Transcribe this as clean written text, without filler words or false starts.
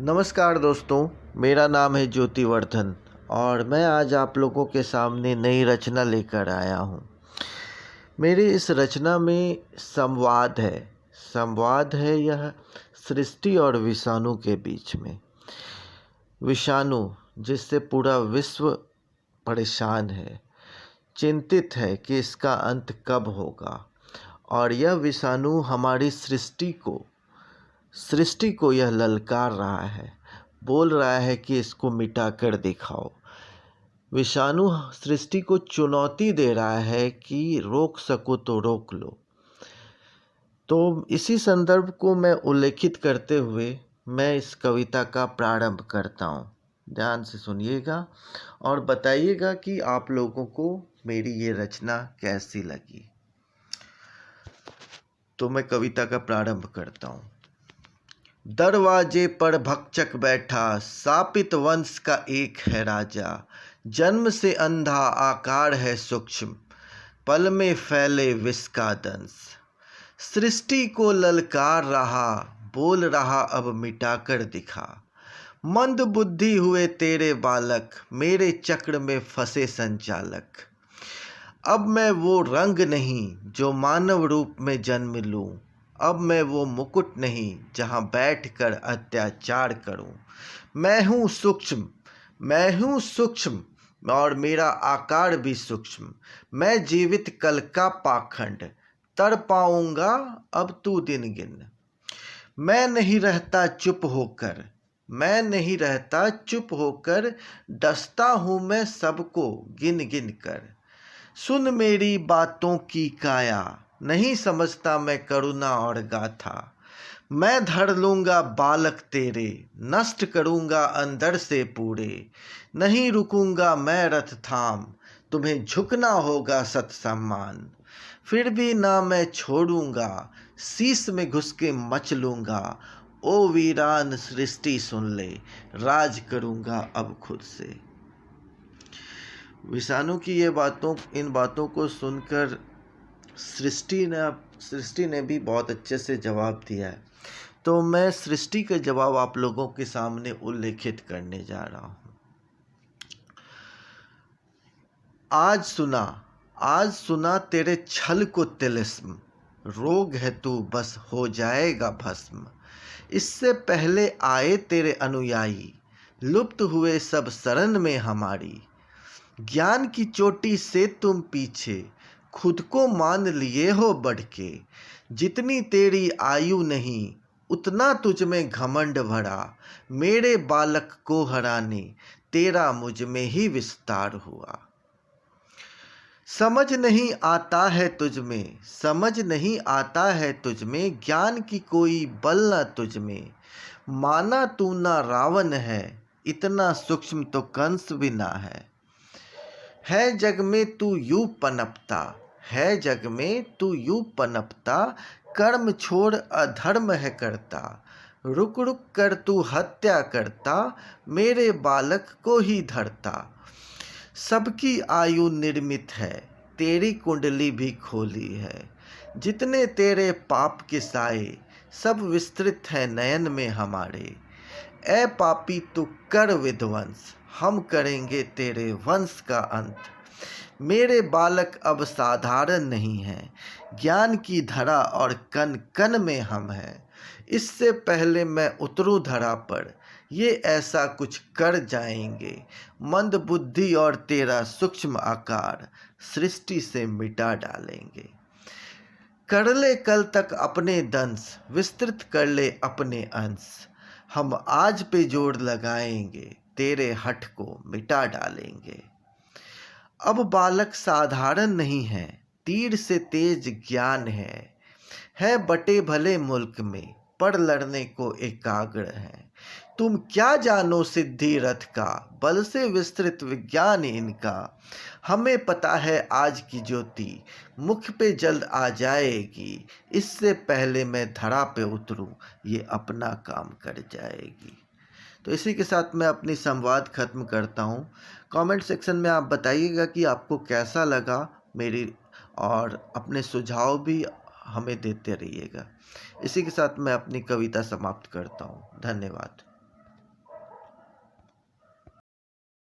नमस्कार दोस्तों, मेरा नाम है ज्योतिवर्धन और मैं आज आप लोगों के सामने नई रचना लेकर आया हूँ। मेरी इस रचना में संवाद है यह सृष्टि और विषाणु के बीच में। विषाणु जिससे पूरा विश्व परेशान है, चिंतित है कि इसका अंत कब होगा, और यह विषाणु हमारी सृष्टि को यह ललकार रहा है, बोल रहा है कि इसको मिटा कर दिखाओ। विषाणु सृष्टि को चुनौती दे रहा है कि रोक सको तो रोक लो। तो इसी संदर्भ को मैं उल्लेखित करते हुए मैं इस कविता का प्रारंभ करता हूँ। ध्यान से सुनिएगा और बताइएगा कि आप लोगों को मेरी ये रचना कैसी लगी। तो मैं कविता का प्रारंभ करता हूँ। दरवाजे पर भक्षक बैठा, शापित वंश का एक है राजा। जन्म से अंधा, आकार है सूक्ष्म, पल में फैले विष का दंश। सृष्टि को ललकार रहा, बोल रहा अब मिटाकर दिखा। मंद बुद्धि हुए तेरे बालक, मेरे चक्र में फंसे संचालक। अब मैं वो रंग नहीं जो मानव रूप में जन्म लूं, अब मैं वो मुकुट नहीं जहाँ बैठकर अत्याचार करूं। मैं हूँ सूक्ष्म और मेरा आकार भी सूक्ष्म। मैं जीवित कल का पाखंड, तर पाऊंगा अब तू दिन गिन। मैं नहीं रहता चुप होकर, डसता हूँ मैं सबको गिन गिन कर। सुन मेरी बातों की काया, नहीं समझता मैं करुणा और गाथा। मैं धर लूँगा बालक तेरे, नष्ट करूँगा अंदर से पूरे। नहीं रुकूँगा मैं रथ थाम, तुम्हें झुकना होगा सत सम्मान। फिर भी ना मैं छोड़ूँगा, शीश में घुस के मच लूँगा। ओ वीरान सृष्टि सुन ले, राज करूँगा अब खुद से। विषाणु की इन बातों को सुनकर सृष्टि ने भी बहुत अच्छे से जवाब दिया है। तो मैं सृष्टि का जवाब आप लोगों के सामने उल्लेखित करने जा रहा हूँ। आज सुना तेरे छल को तिलिस्म, रोग है तू बस हो जाएगा भस्म। इससे पहले आए तेरे अनुयायी, लुप्त हुए सब शरण में हमारी। ज्ञान की चोटी से तुम पीछे, खुद को मान लिए हो बढ़ के। जितनी तेरी आयु नहीं, उतना तुझ में घमंड भरा। मेरे बालक को हराने, तेरा मुझ में ही विस्तार हुआ। समझ नहीं आता है तुझ में, ज्ञान की कोई बल न तुझ में। माना तू ना रावण है, इतना सूक्ष्म तो कंस भी ना है। जग में तू यूं पनपता, कर्म छोड़ अधर्म है करता। रुक रुक कर तू हत्या करता, मेरे बालक को ही धरता। सबकी आयु निर्मित है, तेरी कुंडली भी खोली है। जितने तेरे पाप के साए, सब विस्तृत है नयन में हमारे। ए पापी तू कर विध्वंस, हम करेंगे तेरे वंश का अंत। मेरे बालक अब साधारण नहीं है, ज्ञान की धरा और कण कण में हम हैं। इससे पहले मैं उतरूं धरा पर, ये ऐसा कुछ कर जाएंगे। मंद बुद्धि और तेरा सूक्ष्म आकार, सृष्टि से मिटा डालेंगे। कर ले कल तक अपने दंश, विस्तृत कर ले अपने अंश। हम आज पे जोर लगाएंगे, तेरे हठ को मिटा डालेंगे। अब बालक साधारण नहीं है, तीर से तेज ज्ञान है बटे भले मुल्क में, पर लड़ने को एकाग्र है। तुम क्या जानो सिद्धि रथ का, बल से विस्तृत विज्ञान इनका। हमें पता है आज की ज्योति, मुख पे जल्द आ जाएगी। इससे पहले मैं धरा पे उतरूं, ये अपना काम कर जाएगी। तो इसी के साथ मैं अपनी संवाद ख़त्म करता हूँ। कमेंट सेक्शन में आप बताइएगा कि आपको कैसा लगा मेरी, और अपने सुझाव भी हमें देते रहिएगा। इसी के साथ मैं अपनी कविता समाप्त करता हूँ। धन्यवाद।